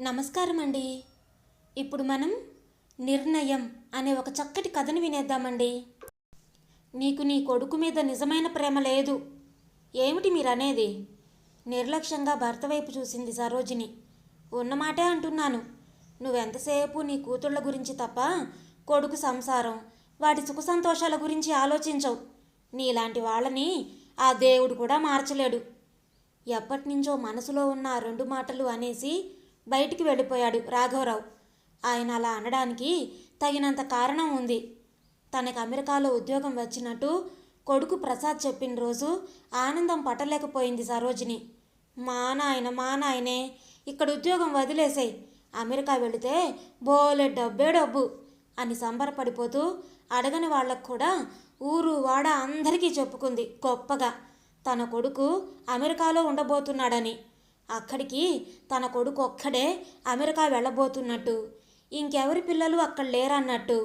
నమస్కారం అండి. ఇప్పుడు మనం నిర్ణయం అనే ఒక చక్కటి కథను వినేద్దామండి. నీకు నీ కొడుకు మీద నిజమైన ప్రేమ లేదు, ఏమిటి మీరనేది? నిర్లక్ష్యంగా భర్త వైపు చూసింది సరోజిని. ఉన్నమాటే అంటున్నాను. నువ్వెంతసేపు నీ కూతుళ్ళ గురించి తప్ప కొడుకు సంసారం, వాటి సుఖ సంతోషాల గురించి ఆలోచించవు. నీలాంటి వాళ్ళని ఆ దేవుడు కూడా మార్చలేడు. ఎప్పటినుంచో మనసులో ఉన్న ఆ రెండు మాటలు అనేసి బయటికి వెళ్ళిపోయాడు రాఘవరావు. ఆయన అలా అనడానికి తగినంత కారణం ఉంది. తనకు అమెరికాలో ఉద్యోగం వచ్చినట్టు కొడుకు ప్రసాద్ చెప్పిన రోజు ఆనందం పట్టలేకపోయింది సరోజిని. మా నాయనే, ఇక్కడ ఉద్యోగం వదిలేసాయి, అమెరికా వెళితే బోలే డబ్బే డబ్బు అని సంబరపడిపోతూ అడగని వాళ్ళకు కూడా ఊరు వాడ అందరికీ చెప్పుకుంది గొప్పగా తన కొడుకు అమెరికాలో ఉండబోతున్నాడని. అక్కడికి తన కొడుకు ఒక్కడే అమెరికా వెళ్ళబోతున్నట్టు, ఇంకెవరి పిల్లలు అక్కడ లేరన్నట్టు,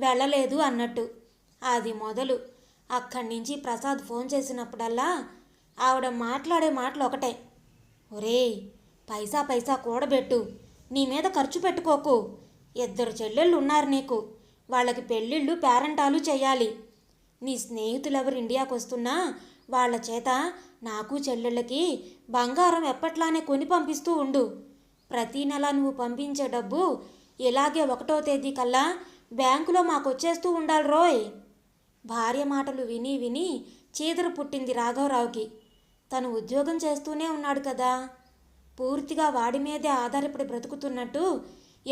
వెళ్ళలేదు అన్నట్టు. అది మొదలు. అక్కడి నుంచి ప్రసాద్ ఫోన్ చేసినప్పుడల్లా ఆవిడ మాట్లాడే మాటలు ఒకటే. ఒరేయ్, పైసా పైసా కూడబెట్టు, నీ మీద ఖర్చు పెట్టుకోకు. 2 చెల్లెళ్ళు ఉన్నారు నీకు, వాళ్ళకి పెళ్ళిళ్ళు పేరంటాలు చేయాలి. నీ స్నేహితులెవరు ఇండియాకు వస్తున్నా వాళ్ళ చేత నాకు చెల్లెళ్ళకి బంగారం ఎప్పట్లానే కొని పంపిస్తూ ఉండు. ప్రతీ నెల నువ్వు పంపించే డబ్బు ఇలాగే 1వ తేదీ కల్లా బ్యాంకులో మాకొచ్చేస్తూ ఉండాలి రోయ్. భార్య మాటలు విని విని చీదర పుట్టింది రాఘవరావుకి. తను ఉద్యోగం చేస్తూనే ఉన్నాడు కదా, పూర్తిగా వాడి మీదే ఆధారపడి బ్రతుకుతున్నట్టు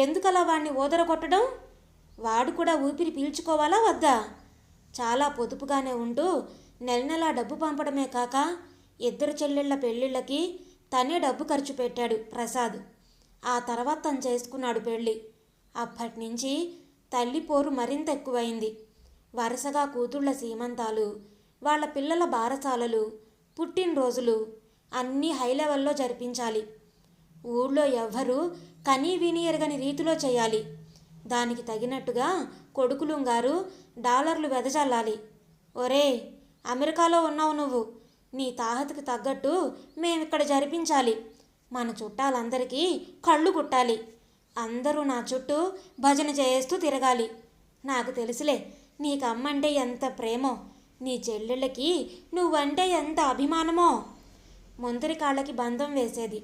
ఎందుకలా వాడిని ఓదరగొట్టడం? వాడు కూడా ఊపిరి పీల్చుకోవాలా వద్దా? చాలా పొదుపుగానే ఉంటూ నెల నెలా డబ్బు పంపడమే కాక 2 చెల్లెళ్ళ పెళ్ళిళ్ళకి తనే డబ్బు ఖర్చు పెట్టాడు ప్రసాద్. ఆ తర్వాత తను చేసుకున్నాడు పెళ్ళి. అప్పటి నుంచి తల్లి పోరు మరింత ఎక్కువైంది. వరుసగా కూతుళ్ళ సీమంతాలు, వాళ్ళ పిల్లల బారసాలలు, పుట్టినరోజులు అన్నీ హై లెవెల్లో జరిపించాలి. ఊళ్ళో ఎవ్వరూ కనీ విని ఎరగని రీతిలో చేయాలి. దానికి తగినట్టుగా కొడుకులుంగారు డాలర్లు వెదజల్లాలి. ఒరే, అమెరికాలో ఉన్నావు నువ్వు, నీ తాహతకు తగ్గట్టు మేమిక్కడ జరిపించాలి. మన చుట్టాలందరికీ కళ్ళు కుట్టాలి. అందరూ నా చుట్టూ భజన చేస్తూ తిరగాలి. నాకు తెలుసులే నీకు అమ్మంటే ఎంత ప్రేమో, నీ చెల్లెళ్ళకి నువ్వంటే ఎంత అభిమానమో. ముందరి కాళ్ళకి బంధం వేసేది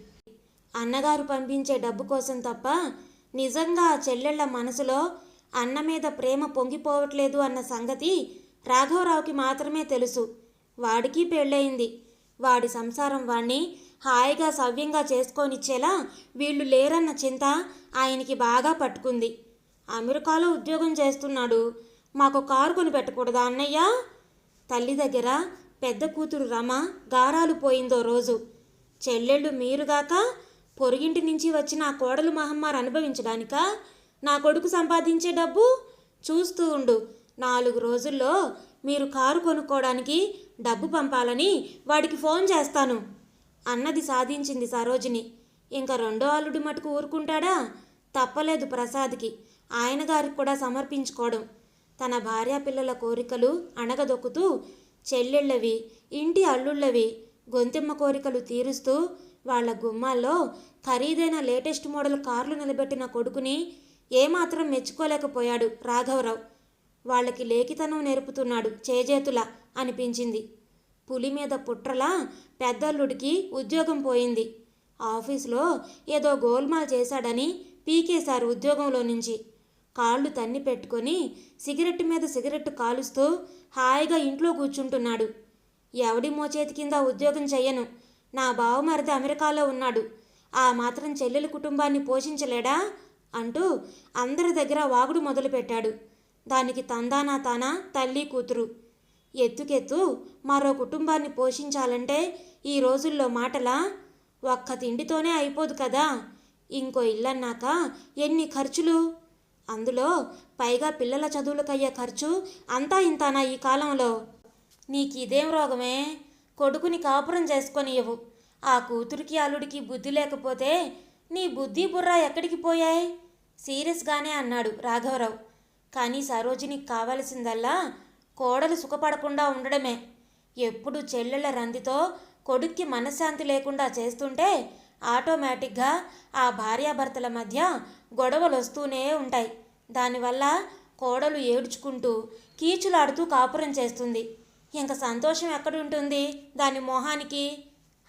అన్నగారు పంపించే డబ్బు కోసం తప్ప నిజంగా ఆ చెల్లెళ్ళ మనసులో అన్న మీద ప్రేమ పొంగిపోవట్లేదు అన్న సంగతి రాఘవరావుకి మాత్రమే తెలుసు. వాడికి పెళ్ళయింది. వాడి సంసారం వాణ్ణి హాయిగా సవ్యంగా చేసుకోనిచ్చేలా వీళ్ళు లేరన్న చింత ఆయనకి బాగా పట్టుకుంది. అమెరికాలో ఉద్యోగం చేస్తున్నాడు, మాకు కారు కొని పెట్టకూడదా అన్నయ్య? తల్లి దగ్గర పెద్ద కూతురు రమ గారాలు పోయిందో రోజు. చెల్లెళ్ళు మీరుగాక పొరుగింటి నుంచి వచ్చిన ఆ కోడలు మహమ్మారు అనుభవించడానికా నా కొడుకు సంపాదించే డబ్బు? చూస్తూ ఉండు, 4 రోజుల్లో మీరు కారు కొనుక్కోవడానికి డబ్బు పంపాలని వాడికి ఫోన్ చేస్తాను అన్నది సాధించింది సరోజిని. ఇంకా రెండో అల్లుడి మటుకు ఊరుకుంటాడా? తప్పలేదు ప్రసాద్కి ఆయన గారికి కూడా సమర్పించుకోవడం. తన భార్యా పిల్లల కోరికలు అణగదొక్కుతూ చెల్లెళ్ళవి, ఇంటి అల్లుళ్ళవి గొంతెమ్మ కోరికలు తీరుస్తూ వాళ్ళ గుమ్మాల్లో ఖరీదైన లేటెస్ట్ మోడల్ కార్లు నిలబెట్టిన కొడుకుని ఏమాత్రం మెచ్చుకోలేకపోయాడు రాఘవరావు. వాళ్ళకి లేఖితనం నేర్పుతున్నాడు చేజేతులా అనిపించింది. పులి మీద పుట్రలా పెద్దల్లుడికి ఉద్యోగం పోయింది. ఆఫీసులో ఏదో గోల్మాల్ చేశాడని పీకేశారు ఉద్యోగంలో నుంచి. కాళ్ళు తన్ని పెట్టుకొని సిగరెట్టు మీద సిగరెట్టు కాలుస్తూ హాయిగా ఇంట్లో కూర్చుంటున్నాడు. ఎవడి మోచేతి కింద ఉద్యోగం చెయ్యను, నా బావమరిది అమెరికాలో ఉన్నాడు, ఆ మాత్రం చెల్లెలి కుటుంబాన్ని పోషించలేడా అంటూ అందరి దగ్గర వాగుడు మొదలుపెట్టాడు. దానికి తందానా తానా తల్లి కూతురు. ఎత్తుకెత్తు మరో కుటుంబాన్ని పోషించాలంటే ఈ రోజుల్లో మాటలా? ఒక్క తిండితోనే అయిపోదు కదా, ఇంకో ఇల్లన్నాక ఎన్ని ఖర్చులు. అందులో పైగా పిల్లల చదువులకయ్యే ఖర్చు అంతా ఇంతానా ఈ కాలంలో? నీకిదేం రోగమే? కొడుకుని కాపురం చేసుకొనియవు. ఆ కూతురికి అల్లుడికి బుద్ధి లేకపోతే నీ బుద్ధి బుర్ర ఎక్కడికి పోయాయి? సీరియస్గానే అన్నాడు రాఘవరావు. కానీ సరోజినికి కావలసిందల్లా కోడలు సుఖపడకుండా ఉండడమే. ఎప్పుడు చెల్లెళ్ళ రందితో కొడుక్కి మనశ్శాంతి లేకుండా చేస్తుంటే ఆటోమేటిక్గా ఆ భార్యాభర్తల మధ్య గొడవలు వస్తూనే ఉంటాయి. దానివల్ల కోడలు ఏడ్చుకుంటూ కీచులాడుతూ కాపురం చేస్తుంది. ఇంక సంతోషం ఎక్కడుంటుంది దాని మొహానికి?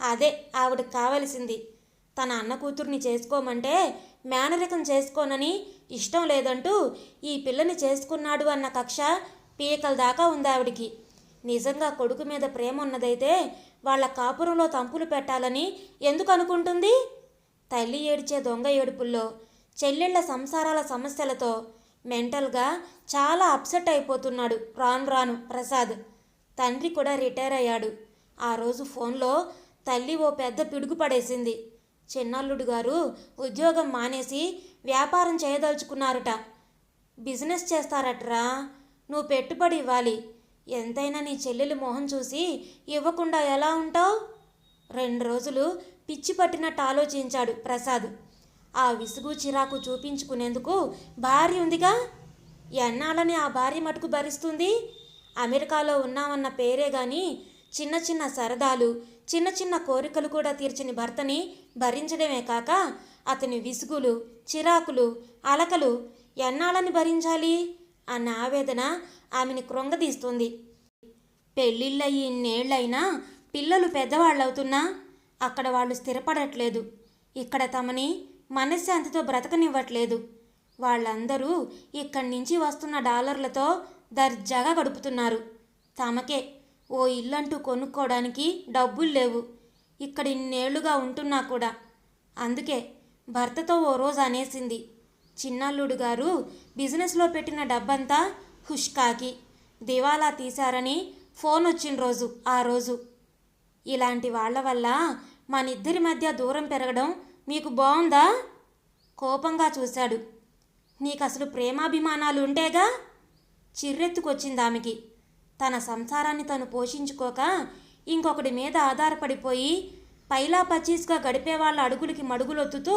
అదే ఆవిడకి కావలసింది. తన అన్న కూతుర్ని చేసుకోమంటే మేనరికం చేసుకోనని ఇష్టం లేదంటూ ఈ పిల్లని చేసుకున్నాడు అన్న కక్ష పీకల దాకా ఉంది ఆవిడికి. నిజంగా కొడుకు మీద ప్రేమ ఉన్నదైతే వాళ్ళ కాపురంలో తంపులు పెట్టాలని ఎందుకు అనుకుంటుంది? తల్లి ఏడ్చే దొంగ ఏడుపుల్లో, చెల్లెళ్ల సంసారాల సమస్యలతో మెంటల్గా చాలా అప్సెట్ అయిపోతున్నాడు రాను రాను ప్రసాద్. తండ్రి కూడా రిటైర్ అయ్యాడు. ఆ రోజు ఫోన్లో తల్లి ఓ పెద్ద పిడుగు పడేసింది. చిన్నల్లుడు గారు ఉద్యోగం మానేసి వ్యాపారం చేయదలుచుకున్నారట. బిజినెస్ చేస్తారట్రా. నువ్వు పెట్టుబడి ఇవ్వాలి. ఎంతైనా నీ చెల్లెలి మొహం చూసి ఇవ్వకుండా ఎలా ఉంటావు? 2 రోజులు పిచ్చి పట్టినట్టు ఆలోచించాడు ప్రసాద్. ఆ విసుగు చిరాకు చూపించుకునేందుకు భార్య ఉందిగా. ఎన్నాళ్ళని ఆ భార్య మటుకు భరిస్తుంది? అమెరికాలో ఉన్నామన్న పేరే గాని చిన్న చిన్న సరదాలు, చిన్న చిన్న కోరికలు కూడా తీర్చని భర్తని భరించడమే కాక అతని విసుగులు, చిరాకులు, అలకలు ఎన్నాళ్ళని భరించాలి అన్న ఆవేదన ఆమెని కృంగదీస్తుంది. పెళ్ళిళ్ళయి ఇన్నేళ్లైనా పిల్లలు పెద్దవాళ్ళవుతున్నా అక్కడ వాళ్ళు స్థిరపడట్లేదు. ఇక్కడ తమని మనశ్శాంతితో బ్రతకనివ్వట్లేదు. వాళ్ళందరూ ఇక్కడి నుంచి వస్తున్న డాలర్లతో దర్జాగా గడుపుతున్నారు. తమకే ఓ ఇల్లంటూ కొనుక్కోవడానికి డబ్బులు లేవు. ఇక్కడ ఇన్నేళ్లుగా ఉంటున్నా కూడా. అందుకే భర్తతో ఓ రోజు అనేసింది, చిన్నల్లుడు గారు బిజినెస్లో పెట్టిన డబ్బంతా హుష్కాకి దివాలా తీశారని ఫోన్ వచ్చిన రోజు ఆ రోజు. ఇలాంటి వాళ్ళ వల్ల మనిద్దరి మధ్య దూరం పెరగడం మీకు బాగుందా? కోపంగా చూశాడు. నీకసలు ప్రేమాభిమానాలు ఉంటేగా? చిర్రెత్తుకొచ్చింది ఆమెకి. తన సంసారాన్ని తను పోషించుకోక ఇంకొకటి మీద ఆధారపడిపోయి పైలా పచ్చీస్గా గడిపే వాళ్ళ అడుగులకి మడుగులొత్తుతూ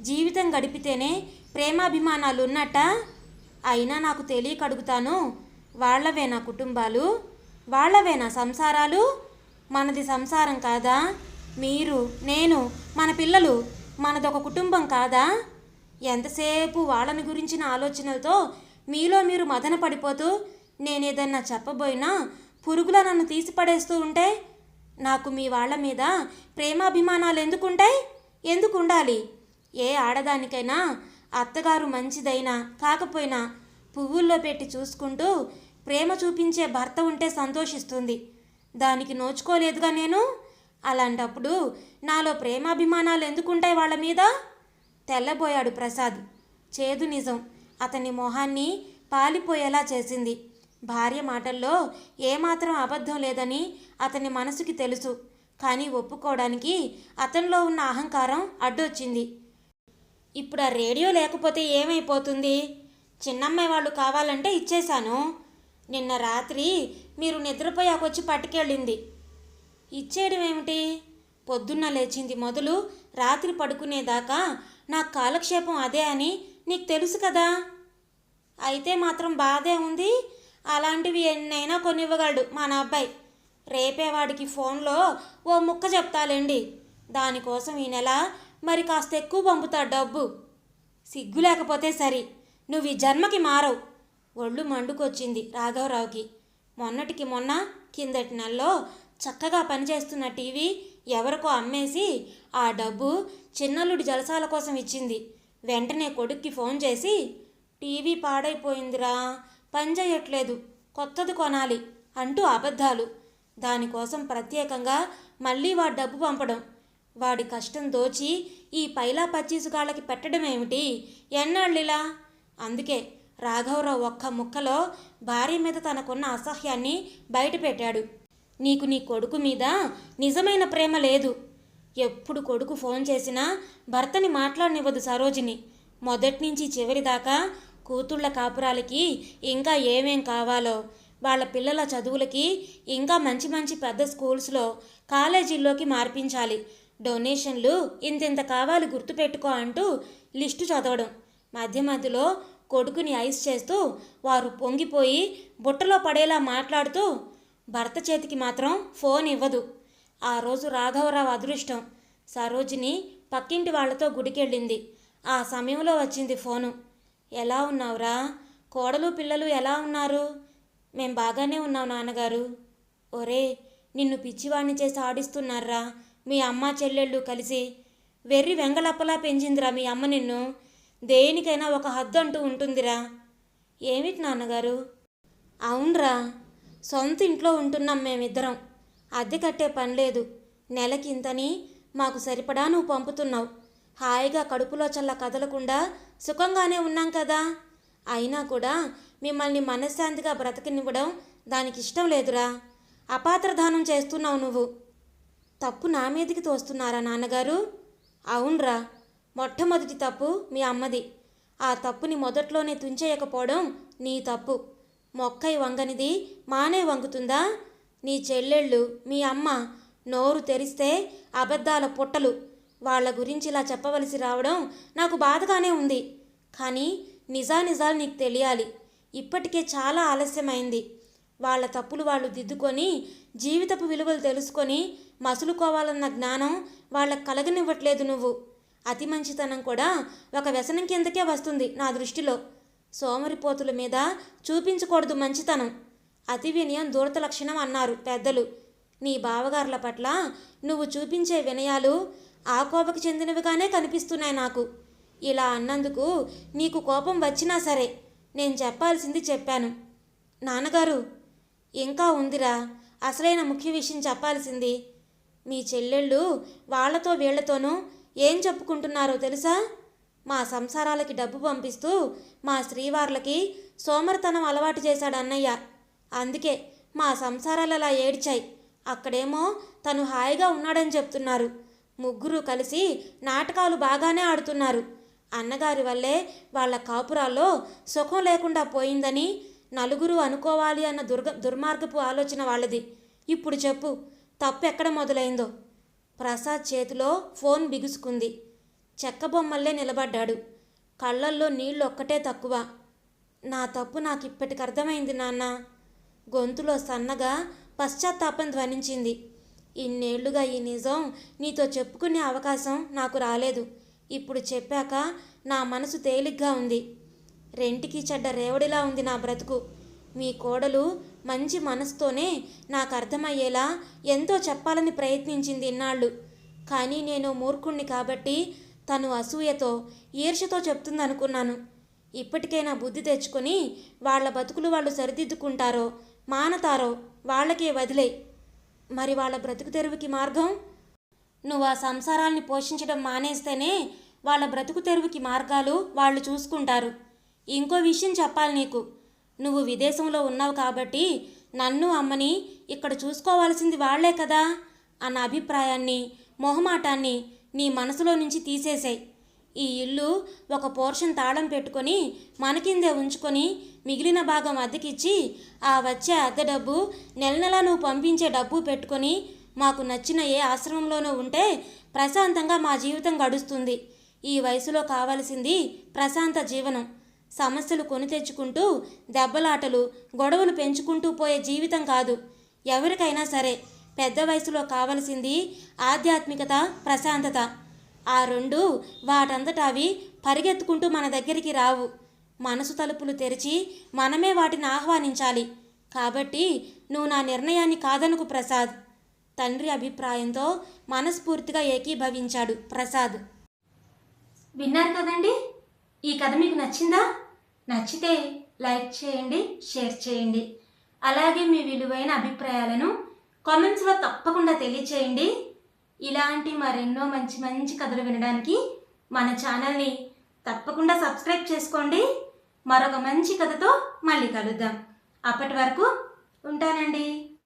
జీవితం గడిపితేనే ప్రేమాభిమానాలు ఉన్నట్ట? అయినా నాకు తెలియక అడుగుతాను, వాళ్లవేనా కుటుంబాలు? వాళ్లవేనా సంసారాలు? మనది సంసారం కాదా? మీరు, నేను, మన పిల్లలు, మనదొక కుటుంబం కాదా? ఎంతసేపు వాళ్ళని గురించిన ఆలోచనలతో మీలో మీరు మదన పడిపోతూ నేనేదన్నా చెప్పబోయినా పురుగులా నన్ను తీసిపడేస్తూ ఉంటే నాకు మీ వాళ్ళ మీద ప్రేమాభిమానాలు ఎందుకుంటాయి? ఎందుకు ఉండాలి? ఏ ఆడదానికైనా అత్తగారు మంచిదైనా కాకపోయినా పువ్వుల్లో పెట్టి చూసుకుంటూ ప్రేమ చూపించే భర్త ఉంటే సంతోషిస్తుంది. దానికి నోచుకోలేదుగా నేను. అలాంటప్పుడు నాలో ప్రేమాభిమానాలు ఎందుకుంటాయి వాళ్ళ మీద? తెల్లబోయాడు ప్రసాద్. చేదు నిజం అతని మొహాన్ని పాలిపోయేలా చేసింది. భార్య మాటల్లో ఏమాత్రం అబద్ధం లేదని అతని మనసుకి తెలుసు. కానీ ఒప్పుకోవడానికి అతనిలో ఉన్న అహంకారం అడ్డొచ్చింది. ఇప్పుడు ఆ రేడియో లేకపోతే ఏమైపోతుంది? చిన్నమ్మాయి వాళ్ళు కావాలంటే ఇచ్చేశాను. నిన్న రాత్రి మీరు నిద్రపోయాకొచ్చి పట్టుకెళ్ళింది. ఇచ్చేయడం ఏమిటి? పొద్దున్న లేచింది మొదలు రాత్రి పడుకునేదాకా నా కాలక్షేపం అదే అని నీకు తెలుసు కదా. అయితే మాత్రం బాధే ఉంది. అలాంటివి ఎన్నైనా కొనివ్వగలడు మన అబ్బాయి. రేపే వాడికి ఫోన్లో ఓ ముక్క చెప్తాలేండి. దానికోసం ఈ నెల మరి కాస్త ఎక్కువ పంపుతాడు డబ్బు. సిగ్గు లేకపోతే సరి, నువ్వు ఈ జన్మకి మారవు. ఒళ్ళు మండుకొచ్చింది రాఘవరావుకి. మొన్నటికి మొన్న కిందటి నెలలో చక్కగా పనిచేస్తున్న టీవీ ఎవరికో అమ్మేసి ఆ డబ్బు చిన్నల్లుడి జలసాల కోసం ఇచ్చింది. వెంటనే కొడుక్కి ఫోన్ చేసి, టీవీ పాడైపోయిందిరా, పని చేయట్లేదు, కొత్తది కొనాలి అంటూ అబద్ధాలు. దానికోసం ప్రత్యేకంగా మళ్ళీ వాడి డబ్బు పంపడం. వాడి కష్టం దోచి ఈ పైలా పచ్చీసుగాళ్ళకి పెట్టడం ఏమిటి? ఎన్నాళ్ళిలా? అందుకే రాఘవరావు ఒక్క ముక్కలో భార్య మీద తనకున్న అసహ్యాన్ని బయటపెట్టాడు. నీకు నీ కొడుకు మీద నిజమైన ప్రేమ లేదు. ఎప్పుడు కొడుకు ఫోన్ చేసినా భర్తని మాట్లాడనివ్వదు సరోజిని. మొదట్నుంచి చివరి దాకా కూతుళ్ళ కాపురాలకి ఇంకా ఏమేం కావాలో, వాళ్ళ పిల్లల చదువులకి ఇంకా మంచి మంచి పెద్ద స్కూల్స్లో కాలేజీల్లోకి మార్పించాలి, డొనేషన్లు ఇంతింత కావాలి గుర్తుపెట్టుకో అంటూ లిస్టు చదవడం. మధ్య మధ్యలో కొడుకుని ఐస్ చేస్తూ వారు పొంగిపోయి బుట్టలో పడేలా మాట్లాడుతూ భర్త చేతికి మాత్రం ఫోన్ ఇవ్వదు. ఆ రోజు రాఘవరావు అదృష్టం, సరోజిని పక్కింటి వాళ్ళతో గుడికెళ్ళింది. ఆ సమయంలో వచ్చింది ఫోను. ఎలా ఉన్నావురా? కోడలు పిల్లలు ఎలా ఉన్నారు? మేం బాగానే ఉన్నాం నాన్నగారు. ఒరే, నిన్ను పిచ్చివాణ్ణి చేసి ఆడిస్తున్నారా మీ అమ్మ చెల్లెళ్ళు కలిసి. వెర్రి వెంగళప్పలా పెంచిందిరా మీ అమ్మ నిన్ను. దేనికైనా ఒక హద్దు అంటూ ఉంటుందిరా. ఏమిటి నాన్నగారు? అవునరా, సొంత ఇంట్లో ఉంటున్నాం మేమిద్దరం. అద్దె కట్టే పని లేదు. నెలకింతని మాకు సరిపడా నువ్వు పంపుతున్నావు. హాయిగా కడుపులో చల్ల కదలకుండా సుఖంగానే ఉన్నాం కదా. అయినా కూడా మిమ్మల్ని మనశ్శాంతిగా బ్రతకనివ్వడం దానికి ఇష్టం లేదురా. అపాత్రదానం చేస్తున్నావు నువ్వు. తప్పు నా మీదకి తోస్తున్నారా నాన్నగారు? అవునరా, మొట్టమొదటి తప్పు మీ అమ్మది. ఆ తప్పుని మొదట్లోనే తుంచేయకపోవడం నీ తప్పు. మొక్కై వంగనిది మానే వంగుతుందా? నీ చెల్లెళ్ళు మీ అమ్మ నోరు తెరిస్తే అబద్ధాల పుట్టలు. వాళ్ళ గురించి ఇలా చెప్పవలసి రావడం నాకు బాధగానే ఉంది. కానీ నిజానిజాలు నీకు తెలియాలి. ఇప్పటికే చాలా ఆలస్యమైంది. వాళ్ళ తప్పులు వాళ్ళు దిద్దుకొని జీవితపు విలువలు తెలుసుకొని మసులుకోవాలన్న జ్ఞానం వాళ్ళకు కలగనివ్వట్లేదు నువ్వు. అతి మంచితనం కూడా ఒక వ్యసనం కిందకే వస్తుంది నా దృష్టిలో. సోమరిపోతుల మీద చూపించకూడదు మంచితనం. అతి వినయం దూరత లక్షణం అన్నారు పెద్దలు. నీ బావగారుల పట్ల నువ్వు చూపించే వినయాలు ఆ కోపకి చెందినవిగానే కనిపిస్తున్నాయి నాకు. ఇలా అన్నందుకు నీకు కోపం వచ్చినా సరే నేను చెప్పాల్సింది చెప్పాను. నాన్నగారు, ఇంకా ఉందిరా అసలైన ముఖ్య విషయం చెప్పాల్సింది. మీ చెల్లెళ్ళు వాళ్లతో వీళ్లతోనూ ఏం చెప్పుకుంటున్నారో తెలుసా? మా సంసారాలకి డబ్బు పంపిస్తూ మా శ్రీవార్లకి సోమరితనం అలవాటు చేశాడు అన్నయ్య. అందుకే మా సంసారాలు అలా ఏడ్చాయి. అక్కడేమో తను హాయిగా ఉన్నాడని చెప్తున్నారు. ముగ్గురు కలిసి నాటకాలు బాగానే ఆడుతున్నారు. అన్నగారి వల్లే వాళ్ళ కాపురాల్లో సుఖం లేకుండా పోయిందని నలుగురు అనుకోవాలి అన్న దుర్మార్గపు ఆలోచన వాళ్ళది. ఇప్పుడు చెప్పు, తప్పు ఎక్కడ మొదలైందో? ప్రసాద్ చేతిలో ఫోన్ బిగుసుకుంది. చెక్కబొమ్మల్లే నిలబడ్డాడు. కళ్ళల్లో నీళ్ళు ఒక్కటే తక్కువ. నా తప్పు నాకు ఇప్పటికి అర్థమైంది నాన్న. గొంతులో సన్నగా పశ్చాత్తాపం ధ్వనించింది. ఇన్నేళ్లుగా ఈ నిజం నీతో చెప్పుకునే అవకాశం నాకు రాలేదు. ఇప్పుడు చెప్పాక నా మనసు తేలిగ్గా ఉంది. రెంటికి చెడ్డ రేవడిలా ఉంది నా బ్రతుకు. మీ కోడలు మంచి మనసుతోనే నాకు అర్థమయ్యేలా ఎంతో చెప్పాలని ప్రయత్నించింది ఇన్నాళ్ళు. కానీ నేను మూర్ఖుణ్ణి కాబట్టి తను అసూయతో ఈర్ష్యతో చెప్తుందనుకున్నాను. ఇప్పటికైనా బుద్ధి తెచ్చుకొని వాళ్ళ బతుకులు వాళ్ళు సరిదిద్దుకుంటారో మానతారో వాళ్ళకే వదిలే. మరి వాళ్ళ బ్రతుకు తెరువుకి మార్గం? నువ్వు ఆ సంసారాల్ని పోషించడం మానేస్తేనే వాళ్ళ బ్రతుకు తెరువుకి మార్గాలు వాళ్ళు చూసుకుంటారు. ఇంకో విషయం చెప్పాలి నీకు. నువ్వు విదేశంలో ఉన్నావు కాబట్టి నన్ను అమ్మని ఇక్కడ చూసుకోవాల్సింది వాళ్లే కదా అన్న అభిప్రాయాన్ని మొహమాటాన్ని నీ మనసులో నుంచి తీసేసాయి. ఈ ఇల్లు ఒక పోర్షన్ తాళం పెట్టుకొని మనకిందే ఉంచుకొని మిగిలిన భాగం అద్దెకిచ్చి ఆ వచ్చే అద్దె డబ్బు నెల నెలా నువ్వు పంపించే డబ్బు పెట్టుకొని మాకు నచ్చిన ఏ ఆశ్రమంలోనూ ఉంటే ప్రశాంతంగా మా జీవితం గడుస్తుంది. ఈ వయసులో కావలసింది ప్రశాంత జీవనం. సమస్యలు కొని తెచ్చుకుంటూ దెబ్బలాటలు గొడవలు పెంచుకుంటూ పోయే జీవితం కాదు. ఎవరికైనా సరే పెద్ద వయసులో కావలసింది ఆధ్యాత్మికత, ప్రశాంతత. ఆ రెండు వాటంతటా అవి పరిగెత్తుకుంటూ మన దగ్గరికి రావు. మనసు తలుపులు తెరిచి మనమే వాటిని ఆహ్వానించాలి. కాబట్టి నువ్వు నా నిర్ణయాన్ని కాదనుకు ప్రసాద్. తండ్రి అభిప్రాయంతో మనస్ఫూర్తిగా ఏకీభవించాడు ప్రసాద్. విన్నారు కదండి, ఈ కథ మీకు నచ్చిందా? నచ్చితే లైక్ చేయండి, షేర్ చేయండి. అలాగే మీ విలువైన అభిప్రాయాలను కామెంట్స్లో తప్పకుండా తెలియచేయండి. ఇలాంటి మరెన్నో మంచి మంచి కథలు వినడానికి మన ఛానల్ని తప్పకుండా సబ్స్క్రైబ్ చేసుకోండి. మరొక మంచి కథతో మళ్ళీ కలుద్దాం. అప్పటి వరకు ఉంటానండి.